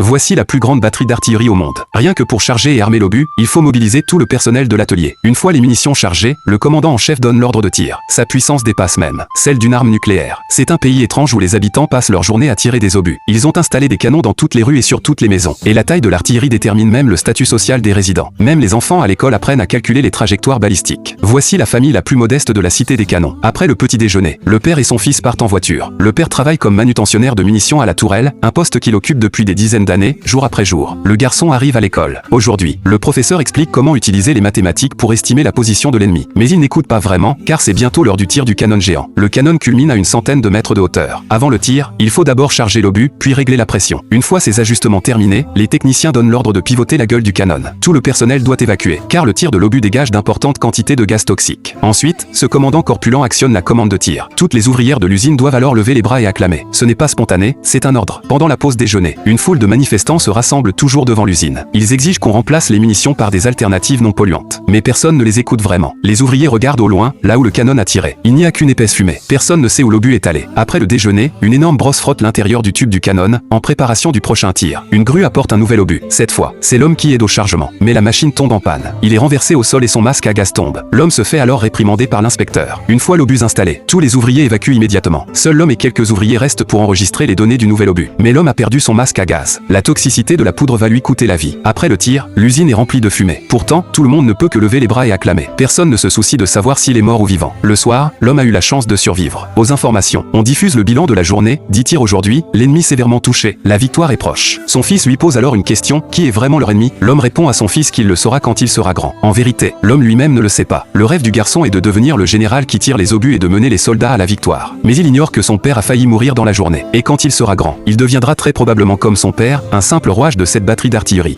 Voici la plus grande batterie d'artillerie au monde. Rien que pour charger et armer l'obus, il faut mobiliser tout le personnel de l'atelier. Une fois les munitions chargées, le commandant en chef donne l'ordre de tir. Sa puissance dépasse même celle d'une arme nucléaire. C'est un pays étrange où les habitants passent leur journée à tirer des obus. Ils ont installé des canons dans toutes les rues et sur toutes les maisons. Et la taille de l'artillerie détermine même le statut social des résidents. Même les enfants à l'école apprennent à calculer les trajectoires balistiques. Voici la famille la plus modeste de la cité des canons. Après le petit déjeuner, le père et son fils partent en voiture. Le père travaille comme manutentionnaire de munitions à la Tourelle, un poste qu'il occupe depuis des dizaines d'années, jour après jour. Le garçon arrive à l'école. Aujourd'hui, le professeur explique comment utiliser les mathématiques pour estimer la position de l'ennemi. Mais il n'écoute pas vraiment, car c'est bientôt l'heure du tir du canon géant. Le canon culmine à une centaine de mètres de hauteur. Avant le tir, il faut d'abord charger l'obus, puis régler la pression. Une fois ces ajustements terminés, les techniciens donnent l'ordre de pivoter la gueule du canon. Tout le personnel doit évacuer, car le tir de l'obus dégage d'importantes quantités de gaz toxiques. Ensuite, ce commandant corpulent actionne la commande de tir. Toutes les ouvrières de l'usine doivent alors lever les bras et acclamer. Ce n'est pas spontané, c'est un ordre. Pendant la pause déjeuner, une foule de manifestants se rassemble toujours devant l'usine. Ils exigent qu'on remplace les munitions par des alternatives non polluantes. Mais personne ne les écoute vraiment. Les ouvriers regardent au loin, là où le canon a tiré. Il n'y a qu'une épaisse fumée. Personne ne sait où l'obus est allé. Après le déjeuner, une énorme brosse frotte l'intérieur du tube du canon, en préparation du prochain tir. Une grue apporte un nouvel obus. Cette fois, c'est l'homme qui aide au chargement. Mais la machine tombe en panne. Il est renversé au sol et son masque à gaz tombe. L'homme se fait alors réprimander par l'inspecteur. Une fois l'obus installé, tous les ouvriers évacuent immédiatement. Seul l'homme et quelques ouvriers restent pour enregistrer les données du nouvel obus. Mais l'homme a perdu son masque à gaz. La toxicité de la poudre va lui coûter la vie. Après le tir, l'usine est remplie de fumée. Pourtant, tout le monde ne peut que lever les bras et acclamer. Personne ne se soucie de savoir s'il est mort ou vivant. Le soir, l'homme a eu la chance de survivre. Aux informations, on diffuse le bilan de la journée, dit-il aujourd'hui, l'ennemi sévèrement touché. La victoire est proche. Son fils lui pose alors une question, qui est vraiment leur ennemi? L'homme répond à son fils qu'il le saura quand il sera grand. En vérité, l'homme lui-même ne le sait pas. Le rêve du garçon est de devenir le général qui tire les obus et de mener les soldats à la victoire. Mais il ignore que son père a failli mourir dans la journée. Et quand il sera grand, il deviendra très probablement comme son père, un simple rouage de cette batterie d'artillerie.